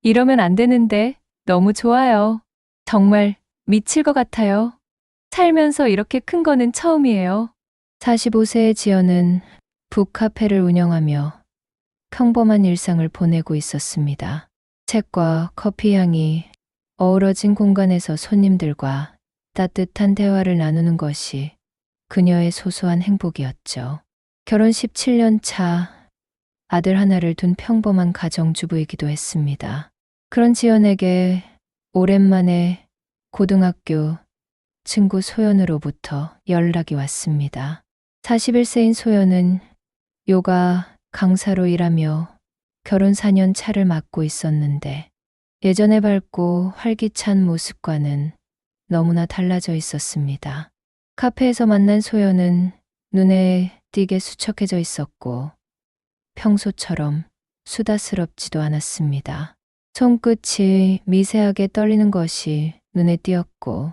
이러면 안 되는데 너무 좋아요. 정말 미칠 것 같아요. 살면서 이렇게 큰 거는 처음이에요. 45세의 지연은 북카페를 운영하며 평범한 일상을 보내고 있었습니다. 책과 커피 향이 어우러진 공간에서 손님들과 따뜻한 대화를 나누는 것이 그녀의 소소한 행복이었죠. 결혼 17년 차 아들 하나를 둔 평범한 가정주부이기도 했습니다. 그런 지연에게 오랜만에 고등학교 친구 소연으로부터 연락이 왔습니다. 41세인 소연은 요가 강사로 일하며 결혼 4년 차를 맞고 있었는데 예전의 밝고 활기찬 모습과는 너무나 달라져 있었습니다. 카페에서 만난 소연은 눈에 띄게 수척해져 있었고 평소처럼 수다스럽지도 않았습니다. 손끝이 미세하게 떨리는 것이 눈에 띄었고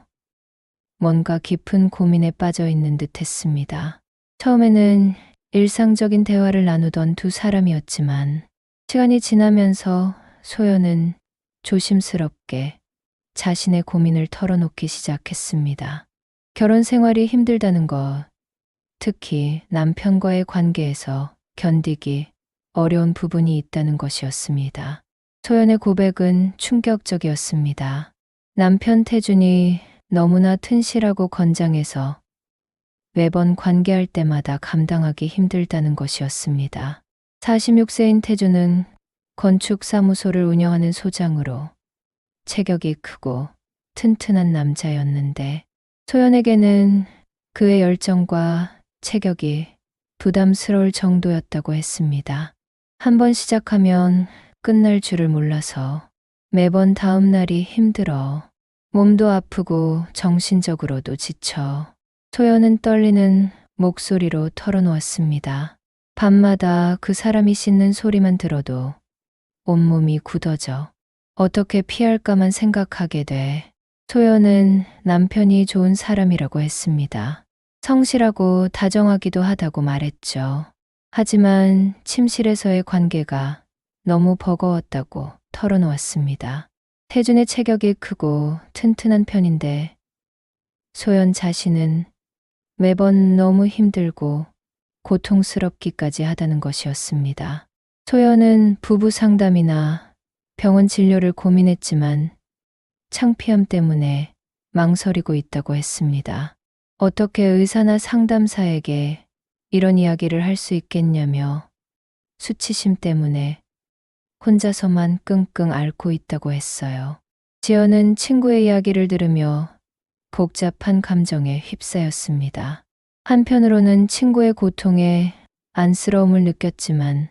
뭔가 깊은 고민에 빠져 있는 듯 했습니다. 처음에는 일상적인 대화를 나누던 두 사람이었지만 시간이 지나면서 소연은 조심스럽게 자신의 고민을 털어놓기 시작했습니다. 결혼 생활이 힘들다는 것, 특히 남편과의 관계에서 견디기 어려운 부분이 있다는 것이었습니다. 소연의 고백은 충격적이었습니다. 남편 태준이 너무나 튼실하고 건장해서 매번 관계할 때마다 감당하기 힘들다는 것이었습니다. 46세인 태준은 건축사무소를 운영하는 소장으로 체격이 크고 튼튼한 남자였는데 소연에게는 그의 열정과 체격이 부담스러울 정도였다고 했습니다. 한번 시작하면 끝날 줄을 몰라서 매번 다음 날이 힘들어 몸도 아프고 정신적으로도 지쳐 소연은 떨리는 목소리로 털어놓았습니다. 밤마다 그 사람이 씻는 소리만 들어도 온몸이 굳어져 어떻게 피할까만 생각하게 돼 소연은 남편이 좋은 사람이라고 했습니다. 성실하고 다정하기도 하다고 말했죠. 하지만 침실에서의 관계가 너무 버거웠다고 털어놓았습니다. 태준의 체격이 크고 튼튼한 편인데 소연 자신은 매번 너무 힘들고 고통스럽기까지 하다는 것이었습니다. 소연은 부부 상담이나 병원 진료를 고민했지만 창피함 때문에 망설이고 있다고 했습니다. 어떻게 의사나 상담사에게 이런 이야기를 할 수 있겠냐며 수치심 때문에 혼자서만 끙끙 앓고 있다고 했어요. 지연은 친구의 이야기를 들으며 복잡한 감정에 휩싸였습니다. 한편으로는 친구의 고통에 안쓰러움을 느꼈지만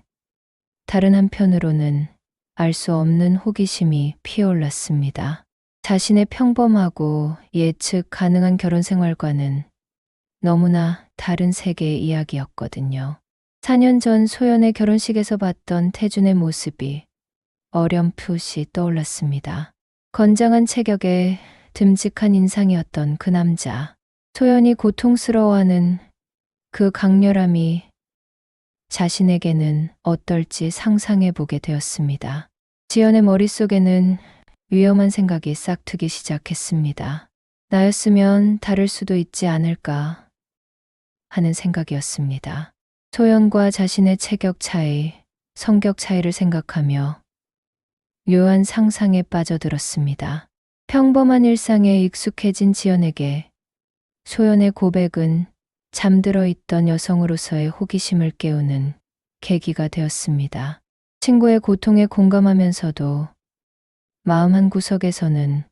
다른 한편으로는 알 수 없는 호기심이 피어올랐습니다. 자신의 평범하고 예측 가능한 결혼 생활과는 너무나 다른 세계의 이야기였거든요. 4년 전 소연의 결혼식에서 봤던 태준의 모습이 어렴풋이 떠올랐습니다. 건장한 체격에 듬직한 인상이었던 그 남자. 소연이 고통스러워하는 그 강렬함이 자신에게는 어떨지 상상해 보게 되었습니다. 지연의 머릿속에는 위험한 생각이 싹트기 시작했습니다. 나였으면 다를 수도 있지 않을까 하는 생각이었습니다. 소연과 자신의 체격 차이, 성격 차이를 생각하며 묘한 상상에 빠져들었습니다. 평범한 일상에 익숙해진 지연에게 소연의 고백은 잠들어 있던 여성으로서의 호기심을 깨우는 계기가 되었습니다. 친구의 고통에 공감하면서도 마음 한구석에서는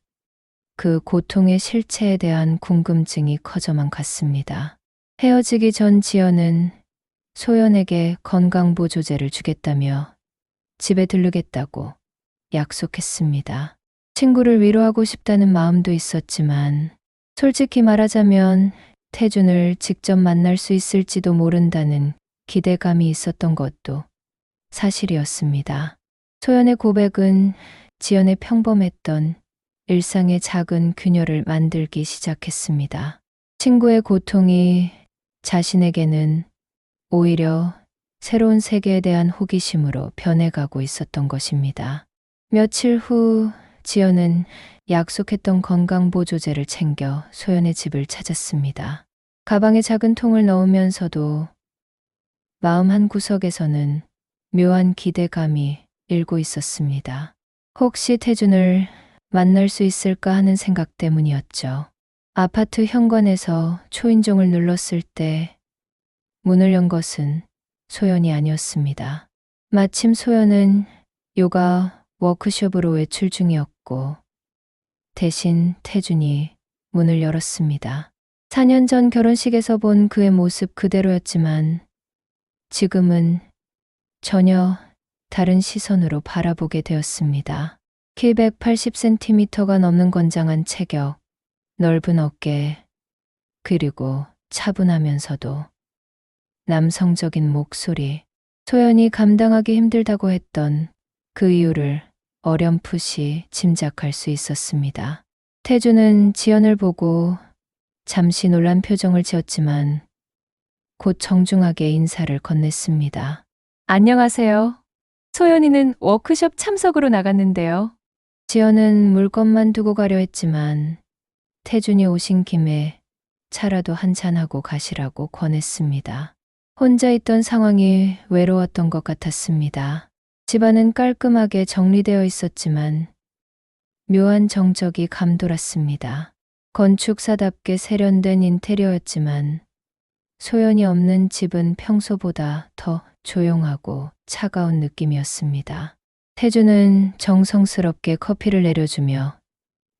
그 고통의 실체에 대한 궁금증이 커져만 갔습니다. 헤어지기 전 지연은 소연에게 건강보조제를 주겠다며 집에 들르겠다고 약속했습니다. 친구를 위로하고 싶다는 마음도 있었지만 솔직히 말하자면 태준을 직접 만날 수 있을지도 모른다는 기대감이 있었던 것도 사실이었습니다. 소연의 고백은 지연의 평범했던 일상의 작은 균열을 만들기 시작했습니다. 친구의 고통이 자신에게는 오히려 새로운 세계에 대한 호기심으로 변해가고 있었던 것입니다. 며칠 후 지연은 약속했던 건강보조제를 챙겨 소연의 집을 찾았습니다. 가방에 작은 통을 넣으면서도 마음 한 구석에서는 묘한 기대감이 일고 있었습니다. 혹시 태준을 만날 수 있을까 하는 생각 때문이었죠. 아파트 현관에서 초인종을 눌렀을 때 문을 연 것은 소연이 아니었습니다. 마침 소연은 요가 워크숍으로 외출 중이었고 대신 태준이 문을 열었습니다. 4년 전 결혼식에서 본 그의 모습 그대로였지만 지금은 전혀 다른 시선으로 바라보게 되었습니다. 키 180cm가 넘는 건장한 체격, 넓은 어깨, 그리고 차분하면서도 남성적인 목소리. 소연이 감당하기 힘들다고 했던 그 이유를 어렴풋이 짐작할 수 있었습니다. 태주는 지연을 보고 잠시 놀란 표정을 지었지만 곧 정중하게 인사를 건넸습니다. 안녕하세요. 소연이는 워크숍 참석으로 나갔는데요. 지연은 물건만 두고 가려 했지만 태준이 오신 김에 차라도 한잔하고 가시라고 권했습니다. 혼자 있던 상황이 외로웠던 것 같았습니다. 집안은 깔끔하게 정리되어 있었지만 묘한 정적이 감돌았습니다. 건축사답게 세련된 인테리어였지만 소연이 없는 집은 평소보다 더 조용하고 차가운 느낌이었습니다. 태주는 정성스럽게 커피를 내려주며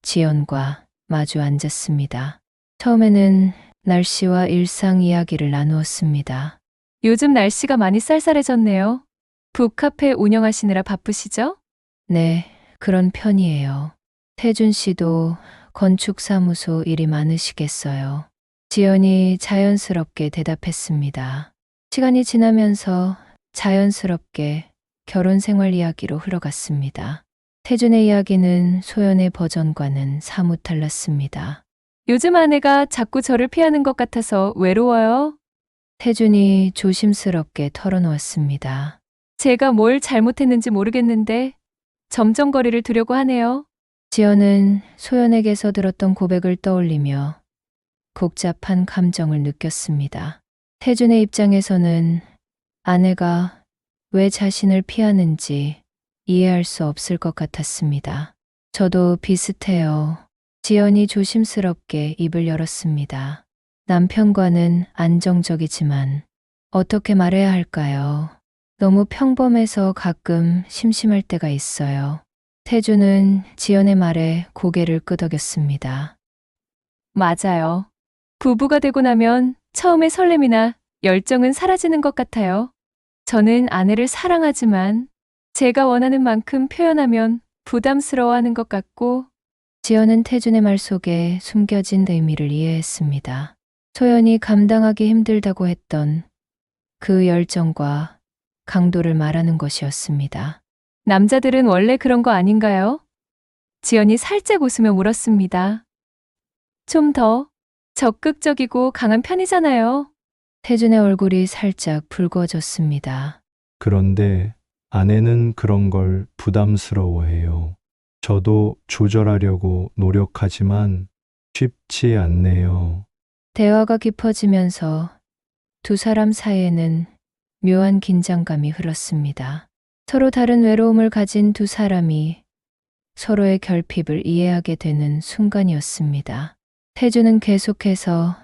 지연과 마주 앉았습니다. 처음에는 날씨와 일상 이야기를 나누었습니다. 요즘 날씨가 많이 쌀쌀해졌네요. 북카페 운영하시느라 바쁘시죠? 네, 그런 편이에요. 태준 씨도 건축사무소 일이 많으시겠어요. 지연이 자연스럽게 대답했습니다. 시간이 지나면서 자연스럽게 결혼 생활 이야기로 흘러갔습니다. 태준의 이야기는 소연의 버전과는 사뭇 달랐습니다. 요즘 아내가 자꾸 저를 피하는 것 같아서 외로워요. 태준이 조심스럽게 털어놓았습니다. 제가 뭘 잘못했는지 모르겠는데 점점 거리를 두려고 하네요. 지연은 소연에게서 들었던 고백을 떠올리며 복잡한 감정을 느꼈습니다. 태준의 입장에서는 아내가 왜 자신을 피하는지 이해할 수 없을 것 같았습니다. 저도 비슷해요. 지연이 조심스럽게 입을 열었습니다. 남편과는 안정적이지만 어떻게 말해야 할까요? 너무 평범해서 가끔 심심할 때가 있어요. 태주는 지연의 말에 고개를 끄덕였습니다. 맞아요. 부부가 되고 나면 처음에 설렘이나 열정은 사라지는 것 같아요. 저는 아내를 사랑하지만 제가 원하는 만큼 표현하면 부담스러워하는 것 같고 지연은 태준의 말 속에 숨겨진 의미를 이해했습니다. 소연이 감당하기 힘들다고 했던 그 열정과 강도를 말하는 것이었습니다. 남자들은 원래 그런 거 아닌가요? 지연이 살짝 웃으며 물었습니다. 좀 더 적극적이고 강한 편이잖아요. 태준의 얼굴이 살짝 붉어졌습니다. 그런데 아내는 그런 걸 부담스러워해요. 저도 조절하려고 노력하지만 쉽지 않네요. 대화가 깊어지면서 두 사람 사이에는 묘한 긴장감이 흘렀습니다. 서로 다른 외로움을 가진 두 사람이 서로의 결핍을 이해하게 되는 순간이었습니다. 태주는 계속해서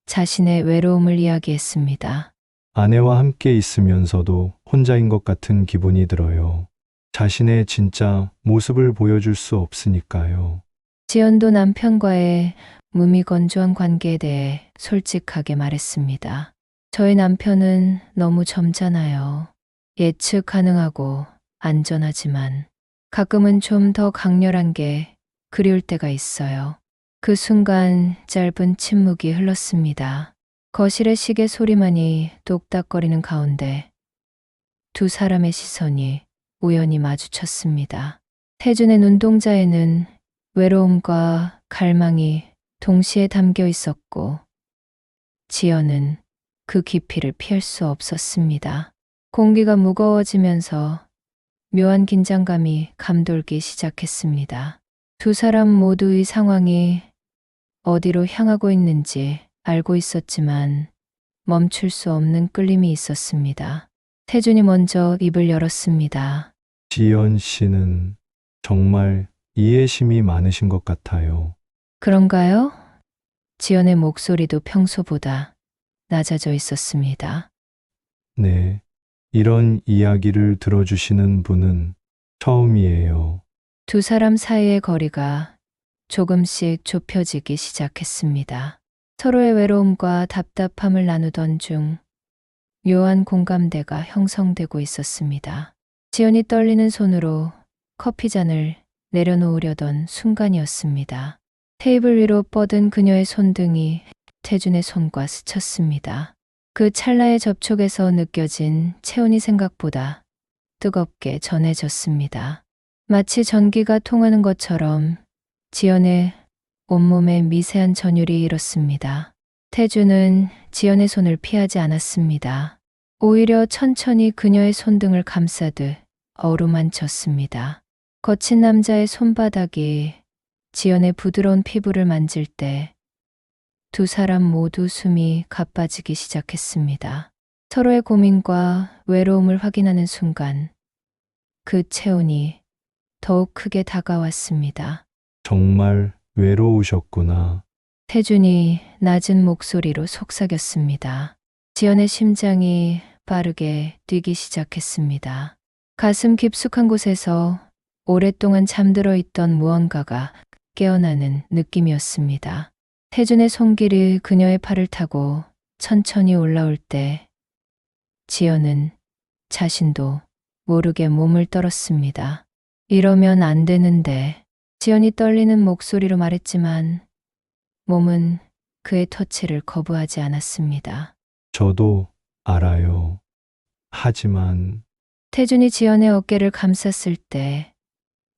자신의 외로움을 이야기했습니다. 아내와 함께 있으면서도 혼자인 것 같은 기분이 들어요. 자신의 진짜 모습을 보여줄 수 없으니까요. 지연도 남편과의 무미건조한 관계에 대해 솔직하게 말했습니다. 저희 남편은 너무 젊잖아요. 예측 가능하고 안전하지만 가끔은 좀 더 강렬한 게 그리울 때가 있어요. 그 순간 짧은 침묵이 흘렀습니다. 거실의 시계 소리만이 똑딱거리는 가운데 두 사람의 시선이 우연히 마주쳤습니다. 태준의 눈동자에는 외로움과 갈망이 동시에 담겨 있었고 지연은 그 깊이를 피할 수 없었습니다. 공기가 무거워지면서 묘한 긴장감이 감돌기 시작했습니다. 두 사람 모두의 상황이 어디로 향하고 있는지 알고 있었지만 멈출 수 없는 끌림이 있었습니다. 태준이 먼저 입을 열었습니다. 지연 씨는 정말 이해심이 많으신 것 같아요. 그런가요? 지연의 목소리도 평소보다 낮아져 있었습니다. 네. 이런 이야기를 들어주시는 분은 처음이에요. 두 사람 사이의 거리가 조금씩 좁혀지기 시작했습니다. 서로의 외로움과 답답함을 나누던 중 묘한 공감대가 형성되고 있었습니다. 지연이 떨리는 손으로 커피잔을 내려놓으려던 순간이었습니다. 테이블 위로 뻗은 그녀의 손등이 태준의 손과 스쳤습니다. 그 찰나의 접촉에서 느껴진 체온이 생각보다 뜨겁게 전해졌습니다. 마치 전기가 통하는 것처럼 지연의 온몸에 미세한 전율이 일었습니다. 태준은 지연의 손을 피하지 않았습니다. 오히려 천천히 그녀의 손등을 감싸듯 어루만졌습니다. 거친 남자의 손바닥이 지연의 부드러운 피부를 만질 때 두 사람 모두 숨이 가빠지기 시작했습니다. 서로의 고민과 외로움을 확인하는 순간 그 체온이 더욱 크게 다가왔습니다. 정말 외로우셨구나. 태준이 낮은 목소리로 속삭였습니다. 지연의 심장이 빠르게 뛰기 시작했습니다. 가슴 깊숙한 곳에서 오랫동안 잠들어 있던 무언가가 깨어나는 느낌이었습니다. 태준의 손길이 그녀의 팔을 타고 천천히 올라올 때 지연은 자신도 모르게 몸을 떨었습니다. 이러면 안 되는데 지연이 떨리는 목소리로 말했지만 몸은 그의 터치를 거부하지 않았습니다. 저도 알아요. 하지만 태준이 지연의 어깨를 감쌌을 때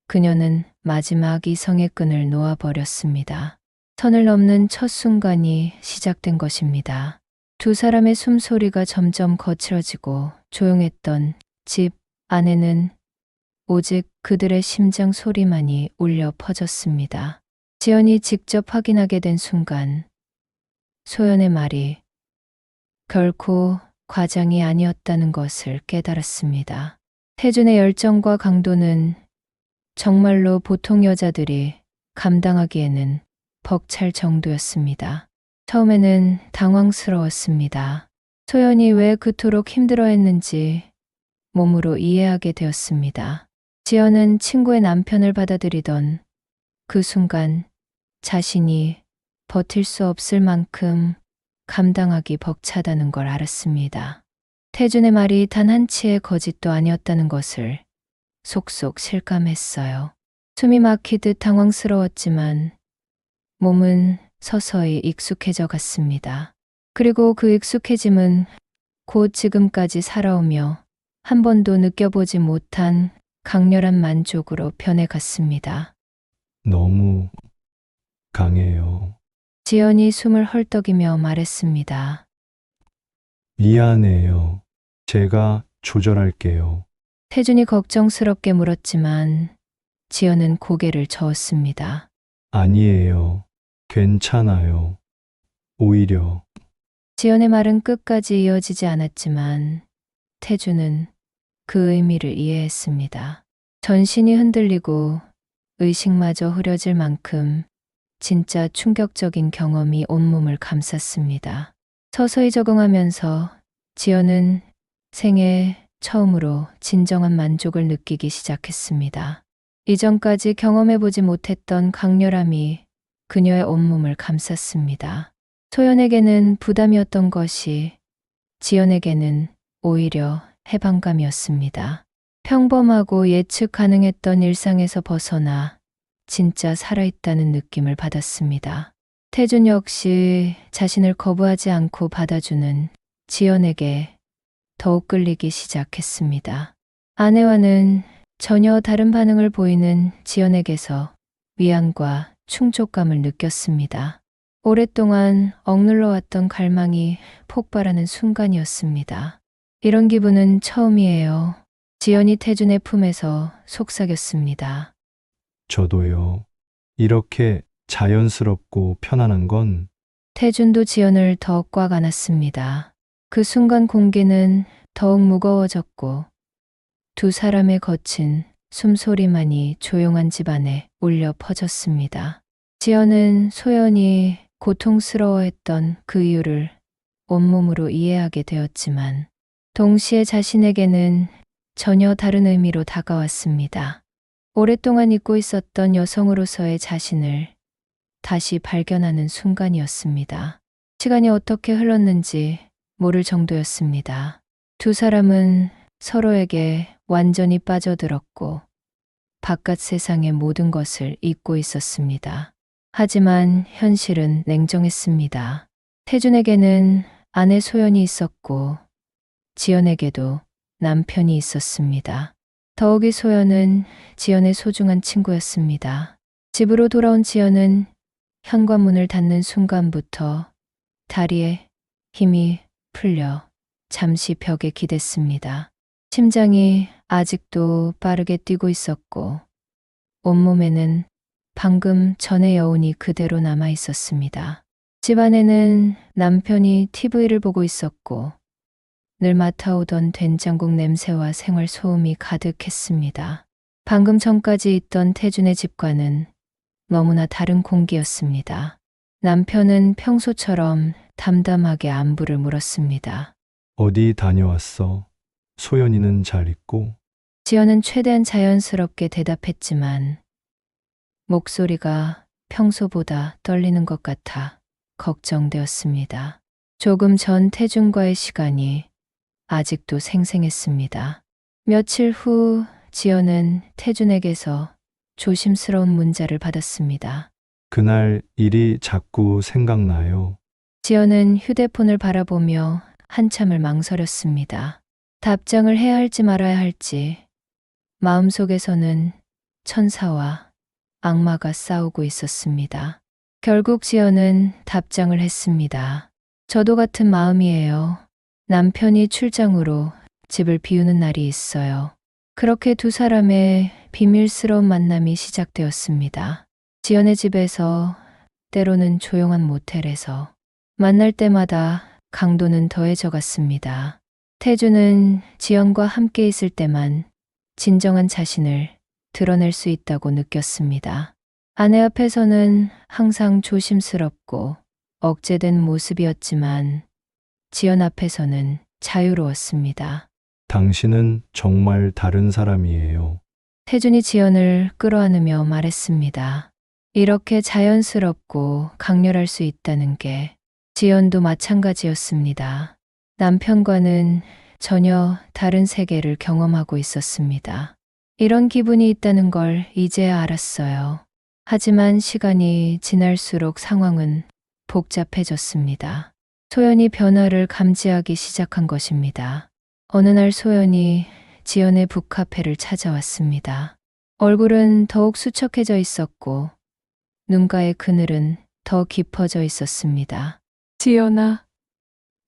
그녀는 마지막 이성의 끈을 놓아버렸습니다. 선을 넘는 첫 순간이 시작된 것입니다. 두 사람의 숨소리가 점점 거칠어지고 조용했던 집 안에는 오직 그들의 심장 소리만이 울려 퍼졌습니다. 지연이 직접 확인하게 된 순간 소연의 말이 결코 과장이 아니었다는 것을 깨달았습니다. 태준의 열정과 강도는 정말로 보통 여자들이 감당하기에는 벅찰 정도였습니다. 처음에는 당황스러웠습니다. 소연이 왜 그토록 힘들어했는지 몸으로 이해하게 되었습니다. 지연은 친구의 남편을 받아들이던 그 순간 자신이 버틸 수 없을 만큼 감당하기 벅차다는 걸 알았습니다. 태준의 말이 단 한치의 거짓도 아니었다는 것을 속속 실감했어요. 숨이 막히듯 당황스러웠지만 몸은 서서히 익숙해져 갔습니다. 그리고 그 익숙해짐은 곧 지금까지 살아오며 한 번도 느껴보지 못한 강렬한 만족으로 변해갔습니다. 너무 강해요. 지연이 숨을 헐떡이며 말했습니다. 미안해요. 제가 조절할게요. 태준이 걱정스럽게 물었지만 지연은 고개를 저었습니다. 아니에요. 괜찮아요. 오히려 지연의 말은 끝까지 이어지지 않았지만 태준은 그 의미를 이해했습니다. 전신이 흔들리고 의식마저 흐려질 만큼 진짜 충격적인 경험이 온몸을 감쌌습니다. 서서히 적응하면서 지연은 생애 처음으로 진정한 만족을 느끼기 시작했습니다. 이전까지 경험해보지 못했던 강렬함이 그녀의 온몸을 감쌌습니다. 소연에게는 부담이었던 것이 지연에게는 오히려 해방감이었습니다. 평범하고 예측 가능했던 일상에서 벗어나 진짜 살아있다는 느낌을 받았습니다. 태준 역시 자신을 거부하지 않고 받아주는 지연에게 더욱 끌리기 시작했습니다. 아내와는 전혀 다른 반응을 보이는 지연에게서 위안과 충족감을 느꼈습니다. 오랫동안 억눌러왔던 갈망이 폭발하는 순간이었습니다. 이런 기분은 처음이에요. 지연이 태준의 품에서 속삭였습니다. 저도요. 이렇게 자연스럽고 편안한 건 태준도 지연을 더 꽉 안았습니다. 그 순간 공기는 더욱 무거워졌고 두 사람의 거친 숨소리만이 조용한 집안에 울려 퍼졌습니다. 지연은 소연이 고통스러워했던 그 이유를 온몸으로 이해하게 되었지만 동시에 자신에게는 전혀 다른 의미로 다가왔습니다. 오랫동안 잊고 있었던 여성으로서의 자신을 다시 발견하는 순간이었습니다. 시간이 어떻게 흘렀는지 모를 정도였습니다. 두 사람은 서로에게 완전히 빠져들었고 바깥 세상의 모든 것을 잊고 있었습니다. 하지만 현실은 냉정했습니다. 태준에게는 아내 소연이 있었고 지연에게도 남편이 있었습니다. 더욱이 소연은 지연의 소중한 친구였습니다. 집으로 돌아온 지연은 현관문을 닫는 순간부터 다리에 힘이 풀려 잠시 벽에 기댔습니다. 심장이 아직도 빠르게 뛰고 있었고 온몸에는 방금 전의 여운이 그대로 남아 있었습니다. 집안에는 남편이 TV를 보고 있었고 늘 맡아오던 된장국 냄새와 생활 소음이 가득했습니다. 방금 전까지 있던 태준의 집과는 너무나 다른 공기였습니다. 남편은 평소처럼 담담하게 안부를 물었습니다. 어디 다녀왔어? 소연이는 잘 있고? 지연은 최대한 자연스럽게 대답했지만 목소리가 평소보다 떨리는 것 같아 걱정되었습니다. 조금 전 태준과의 시간이 아직도 생생했습니다. 며칠 후 지연은 태준에게서 조심스러운 문자를 받았습니다. 그날 일이 자꾸 생각나요. 지연은 휴대폰을 바라보며 한참을 망설였습니다. 답장을 해야 할지 말아야 할지 마음속에서는 천사와 악마가 싸우고 있었습니다. 결국 지연은 답장을 했습니다. 저도 같은 마음이에요. 남편이 출장으로 집을 비우는 날이 있어요. 그렇게 두 사람의 비밀스러운 만남이 시작되었습니다. 지연의 집에서, 때로는 조용한 모텔에서 만날 때마다 강도는 더해져 갔습니다. 태주는 지연과 함께 있을 때만 진정한 자신을 드러낼 수 있다고 느꼈습니다. 아내 앞에서는 항상 조심스럽고 억제된 모습이었지만 지연 앞에서는 자유로웠습니다. 당신은 정말 다른 사람이에요. 태준이 지연을 끌어안으며 말했습니다. 이렇게 자연스럽고 강렬할 수 있다는 게 지연도 마찬가지였습니다. 남편과는 전혀 다른 세계를 경험하고 있었습니다. 이런 기분이 있다는 걸 이제야 알았어요. 하지만 시간이 지날수록 상황은 복잡해졌습니다. 소연이 변화를 감지하기 시작한 것입니다. 어느 날 소연이 지연의 북카페를 찾아왔습니다. 얼굴은 더욱 수척해져 있었고 눈가의 그늘은 더 깊어져 있었습니다. 지연아,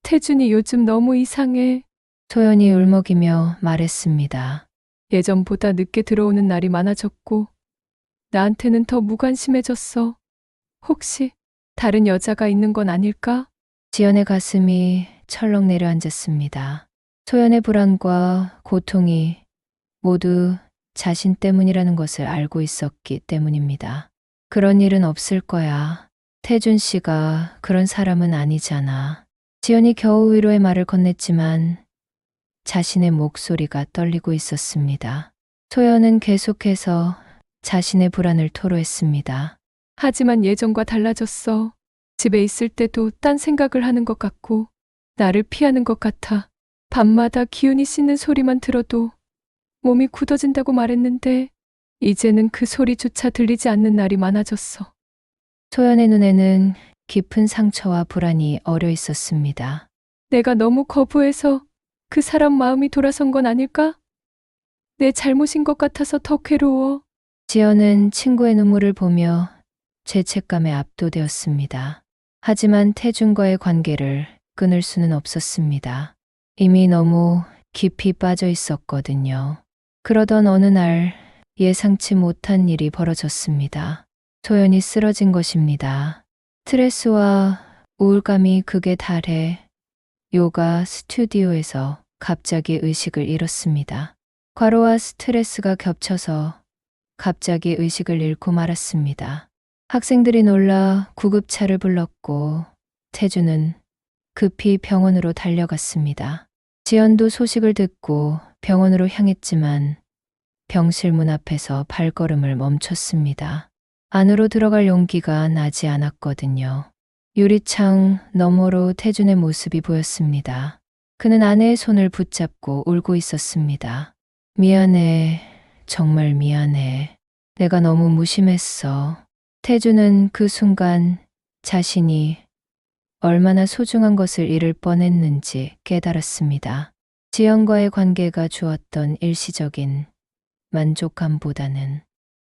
태준이 요즘 너무 이상해. 소연이 울먹이며 말했습니다. 예전보다 늦게 들어오는 날이 많아졌고 나한테는 더 무관심해졌어. 혹시 다른 여자가 있는 건 아닐까? 지연의 가슴이 철렁 내려앉았습니다. 소연의 불안과 고통이 모두 자신 때문이라는 것을 알고 있었기 때문입니다. 그런 일은 없을 거야. 태준 씨가 그런 사람은 아니잖아. 지연이 겨우 위로의 말을 건넸지만 자신의 목소리가 떨리고 있었습니다. 소연은 계속해서 자신의 불안을 토로했습니다. 하지만 예전과 달라졌어. 집에 있을 때도 딴 생각을 하는 것 같고 나를 피하는 것 같아. 밤마다 기운이 씻는 소리만 들어도 몸이 굳어진다고 말했는데 이제는 그 소리조차 들리지 않는 날이 많아졌어. 소연의 눈에는 깊은 상처와 불안이 어려 있었습니다. 내가 너무 거부해서 그 사람 마음이 돌아선 건 아닐까? 내 잘못인 것 같아서 더 괴로워. 지연은 친구의 눈물을 보며 죄책감에 압도되었습니다. 하지만 태준과의 관계를 끊을 수는 없었습니다. 이미 너무 깊이 빠져 있었거든요. 그러던 어느 날 예상치 못한 일이 벌어졌습니다. 소연이 쓰러진 것입니다. 스트레스와 우울감이 극에 달해 요가 스튜디오에서 갑자기 의식을 잃었습니다. 과로와 스트레스가 겹쳐서 갑자기 의식을 잃고 말았습니다. 학생들이 놀라 구급차를 불렀고 태주는 급히 병원으로 달려갔습니다. 지연도 소식을 듣고 병원으로 향했지만 병실 문 앞에서 발걸음을 멈췄습니다. 안으로 들어갈 용기가 나지 않았거든요. 유리창 너머로 태준의 모습이 보였습니다. 그는 아내의 손을 붙잡고 울고 있었습니다. 미안해, 정말 미안해. 내가 너무 무심했어. 태준은 그 순간 자신이 얼마나 소중한 것을 잃을 뻔했는지 깨달았습니다. 지연과의 관계가 주었던 일시적인 만족감보다는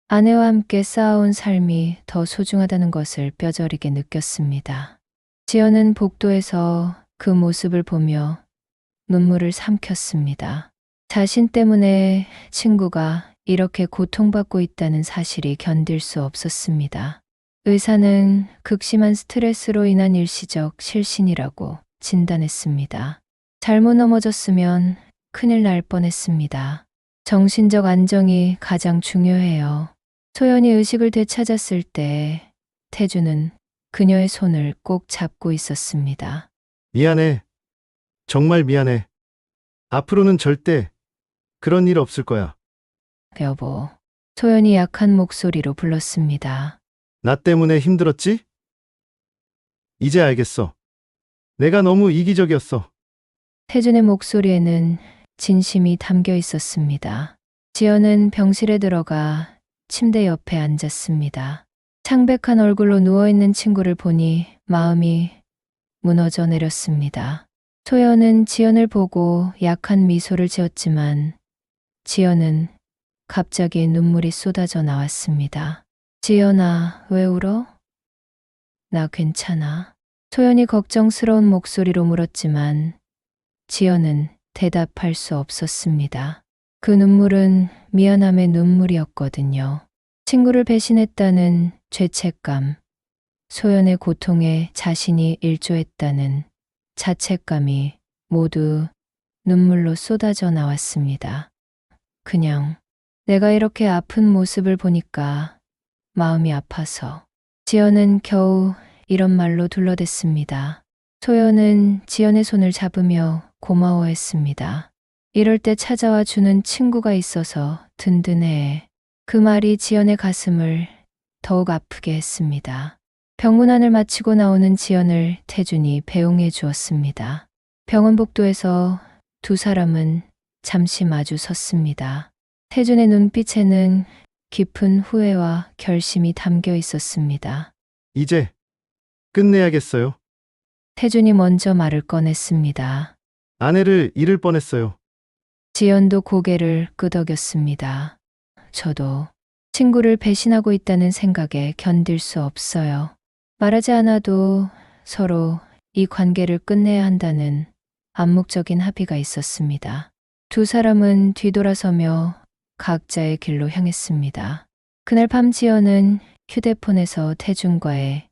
아내와 함께 쌓아온 삶이 더 소중하다는 것을 뼈저리게 느꼈습니다. 지연은 복도에서 그 모습을 보며 눈물을 삼켰습니다. 자신 때문에 친구가 이렇게 고통받고 있다는 사실이 견딜 수 없었습니다. 의사는 극심한 스트레스로 인한 일시적 실신이라고 진단했습니다. 잘못 넘어졌으면 큰일 날 뻔했습니다. 정신적 안정이 가장 중요해요. 소연이 의식을 되찾았을 때 태주는 그녀의 손을 꼭 잡고 있었습니다. 미안해. 정말 미안해. 앞으로는 절대 그런 일 없을 거야. 여보, 소연이 약한 목소리로 불렀습니다. 나 때문에 힘들었지? 이제 알겠어. 내가 너무 이기적이었어. 태준의 목소리에는 진심이 담겨 있었습니다. 지연은 병실에 들어가 침대 옆에 앉았습니다. 창백한 얼굴로 누워있는 친구를 보니 마음이 무너져 내렸습니다. 소연은 지연을 보고 약한 미소를 지었지만 지연은 갑자기 눈물이 쏟아져 나왔습니다. 지연아, 왜 울어? 나 괜찮아. 소연이 걱정스러운 목소리로 물었지만 지연은 대답할 수 없었습니다. 그 눈물은 미안함의 눈물이었거든요. 친구를 배신했다는 죄책감, 소연의 고통에 자신이 일조했다는 자책감이 모두 눈물로 쏟아져 나왔습니다. 그냥 내가 이렇게 아픈 모습을 보니까 마음이 아파서. 지연은 겨우 이런 말로 둘러댔습니다. 소연은 지연의 손을 잡으며 고마워했습니다. 이럴 때 찾아와 주는 친구가 있어서 든든해. 그 말이 지연의 가슴을 더욱 아프게 했습니다. 병문안을 마치고 나오는 지연을 태준이 배웅해 주었습니다. 병원 복도에서 두 사람은 잠시 마주 섰습니다. 태준의 눈빛에는 깊은 후회와 결심이 담겨 있었습니다. 이제 끝내야겠어요. 태준이 먼저 말을 꺼냈습니다. 아내를 잃을 뻔했어요. 지연도 고개를 끄덕였습니다. 저도 친구를 배신하고 있다는 생각에 견딜 수 없어요. 말하지 않아도 서로 이 관계를 끝내야 한다는 암묵적인 합의가 있었습니다. 두 사람은 뒤돌아서며 각자의 길로 향했습니다. 그날 밤 지연은 휴대폰에서 태준과의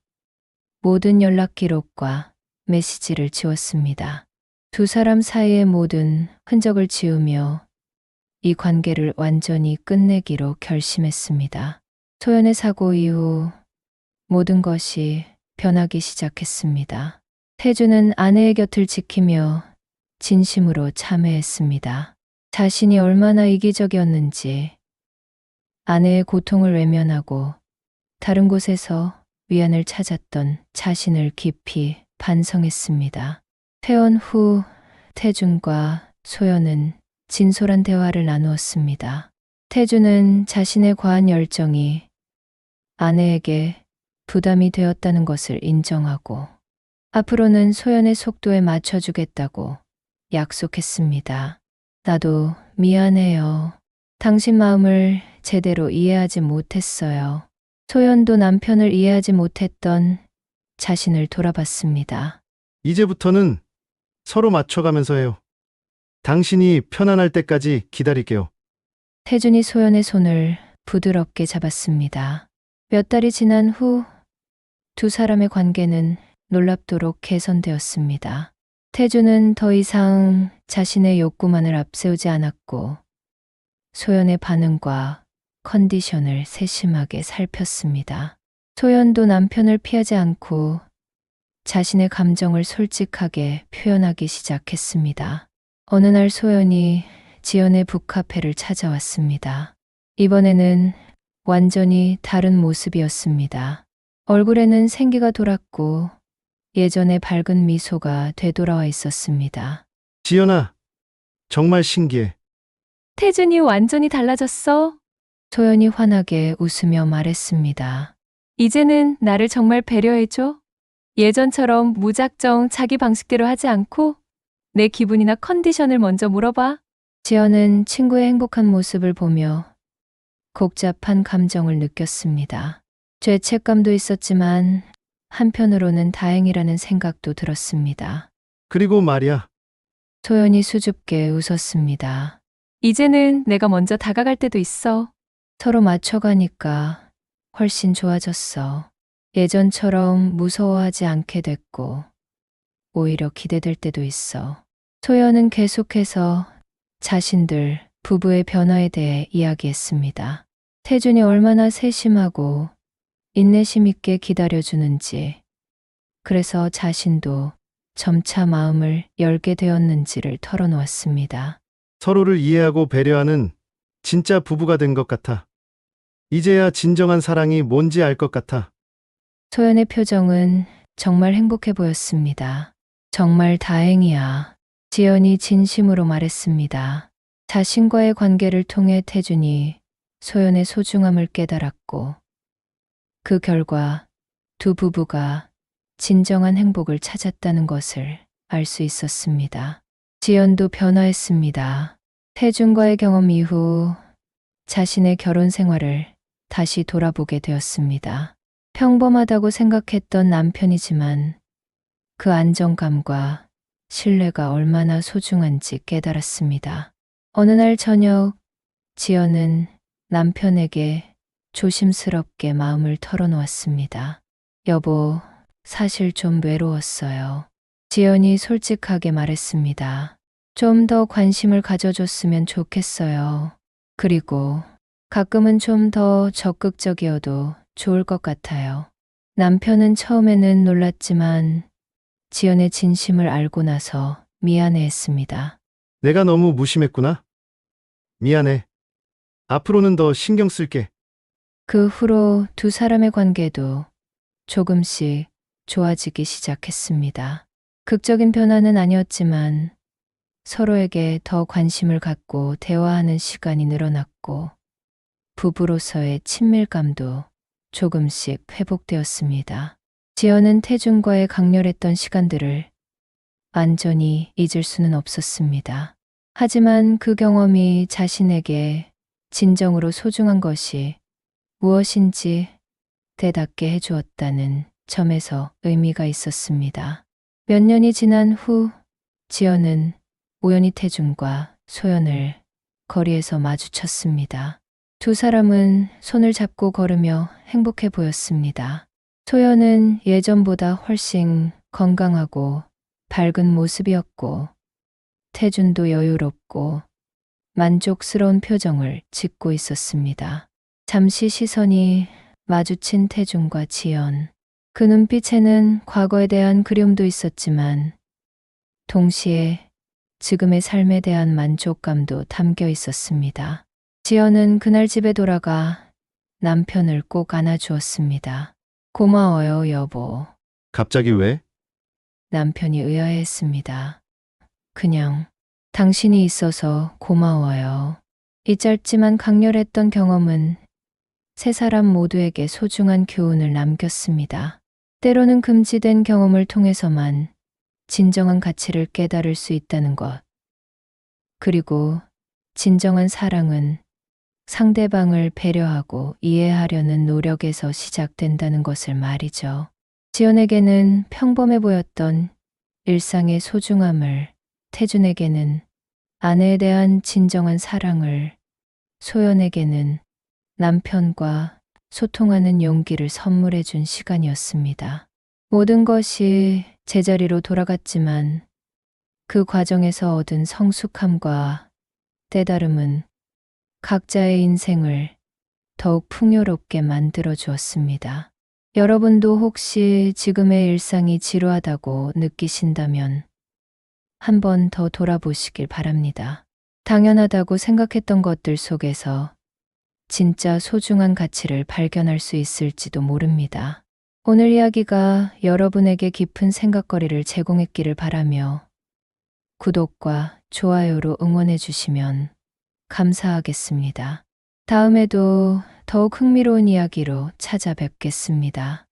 모든 연락 기록과 메시지를 지웠습니다. 두 사람 사이의 모든 흔적을 지우며 이 관계를 완전히 끝내기로 결심했습니다. 소연의 사고 이후 모든 것이 변하기 시작했습니다. 태주는 아내의 곁을 지키며 진심으로 참회했습니다. 자신이 얼마나 이기적이었는지, 아내의 고통을 외면하고 다른 곳에서 위안을 찾았던 자신을 깊이 반성했습니다. 퇴원 후 태준과 소연은 진솔한 대화를 나누었습니다. 태준은 자신의 과한 열정이 아내에게 부담이 되었다는 것을 인정하고 앞으로는 소연의 속도에 맞춰주겠다고 약속했습니다. 나도 미안해요. 당신 마음을 제대로 이해하지 못했어요. 소연도 남편을 이해하지 못했던 자신을 돌아봤습니다. 이제부터는 서로 맞춰가면서 해요. 당신이 편안할 때까지 기다릴게요. 태준이 소연의 손을 부드럽게 잡았습니다. 몇 달이 지난 후 두 사람의 관계는 놀랍도록 개선되었습니다. 태준은 더 이상 자신의 욕구만을 앞세우지 않았고 소연의 반응과 컨디션을 세심하게 살폈습니다. 소연도 남편을 피하지 않고 자신의 감정을 솔직하게 표현하기 시작했습니다. 어느 날 소연이 지연의 북카페를 찾아왔습니다. 이번에는 완전히 다른 모습이었습니다. 얼굴에는 생기가 돌았고 예전의 밝은 미소가 되돌아와 있었습니다. 지연아, 정말 신기해. 태준이 완전히 달라졌어. 소연이 환하게 웃으며 말했습니다. 이제는 나를 정말 배려해줘. 예전처럼 무작정 자기 방식대로 하지 않고 내 기분이나 컨디션을 먼저 물어봐. 지연은 친구의 행복한 모습을 보며 복잡한 감정을 느꼈습니다. 죄책감도 있었지만 한편으로는 다행이라는 생각도 들었습니다. 그리고 말이야, 소연이 수줍게 웃었습니다. 이제는 내가 먼저 다가갈 때도 있어. 서로 맞춰가니까 훨씬 좋아졌어. 예전처럼 무서워하지 않게 됐고 오히려 기대될 때도 있어. 소연은 계속해서 자신들 부부의 변화에 대해 이야기했습니다. 태준이 얼마나 세심하고 인내심 있게 기다려주는지, 그래서 자신도 점차 마음을 열게 되었는지를 털어놓았습니다. 서로를 이해하고 배려하는 진짜 부부가 된 것 같아. 이제야 진정한 사랑이 뭔지 알 것 같아. 소연의 표정은 정말 행복해 보였습니다. 정말 다행이야. 지연이 진심으로 말했습니다. 자신과의 관계를 통해 태준이 소연의 소중함을 깨달았고, 그 결과 두 부부가 진정한 행복을 찾았다는 것을 알 수 있었습니다. 지연도 변화했습니다. 태준과의 경험 이후 자신의 결혼 생활을 다시 돌아보게 되었습니다. 평범하다고 생각했던 남편이지만 그 안정감과 신뢰가 얼마나 소중한지 깨달았습니다. 어느 날 저녁, 지연은 남편에게 조심스럽게 마음을 털어놓았습니다. 여보, 사실 좀 외로웠어요. 지연이 솔직하게 말했습니다. 좀 더 관심을 가져줬으면 좋겠어요. 그리고 가끔은 좀 더 적극적이어도 좋을 것 같아요. 남편은 처음에는 놀랐지만 지연의 진심을 알고 나서 미안해했습니다. 내가 너무 무심했구나. 미안해. 앞으로는 더 신경 쓸게. 그 후로 두 사람의 관계도 조금씩 좋아지기 시작했습니다. 극적인 변화는 아니었지만 서로에게 더 관심을 갖고 대화하는 시간이 늘어났고 부부로서의 친밀감도 조금씩 회복되었습니다. 지연은 태준과의 강렬했던 시간들을 완전히 잊을 수는 없었습니다. 하지만 그 경험이 자신에게 진정으로 소중한 것이 무엇인지 되닫게 해주었다는 점에서 의미가 있었습니다. 몇 년이 지난 후 지연은 우연히 태준과 소연을 거리에서 마주쳤습니다. 두 사람은 손을 잡고 걸으며 행복해 보였습니다. 소연은 예전보다 훨씬 건강하고 밝은 모습이었고 태준도 여유롭고 만족스러운 표정을 짓고 있었습니다. 잠시 시선이 마주친 태준과 지연. 그 눈빛에는 과거에 대한 그리움도 있었지만 동시에 지금의 삶에 대한 만족감도 담겨 있었습니다. 지연은 그날 집에 돌아가 남편을 꼭 안아주었습니다. 고마워요, 여보. 갑자기 왜? 남편이 의아해했습니다. 그냥 당신이 있어서 고마워요. 이 짧지만 강렬했던 경험은 세 사람 모두에게 소중한 교훈을 남겼습니다. 때로는 금지된 경험을 통해서만 진정한 가치를 깨달을 수 있다는 것. 그리고 진정한 사랑은 상대방을 배려하고 이해하려는 노력에서 시작된다는 것을 말이죠. 지연에게는 평범해 보였던 일상의 소중함을, 태준에게는 아내에 대한 진정한 사랑을, 소연에게는 남편과 소통하는 용기를 선물해 준 시간이었습니다. 모든 것이 제자리로 돌아갔지만 그 과정에서 얻은 성숙함과 깨달음은 각자의 인생을 더욱 풍요롭게 만들어 주었습니다. 여러분도 혹시 지금의 일상이 지루하다고 느끼신다면 한 번 더 돌아보시길 바랍니다. 당연하다고 생각했던 것들 속에서 진짜 소중한 가치를 발견할 수 있을지도 모릅니다. 오늘 이야기가 여러분에게 깊은 생각거리를 제공했기를 바라며 구독과 좋아요로 응원해 주시면 감사하겠습니다. 다음에도 더욱 흥미로운 이야기로 찾아뵙겠습니다.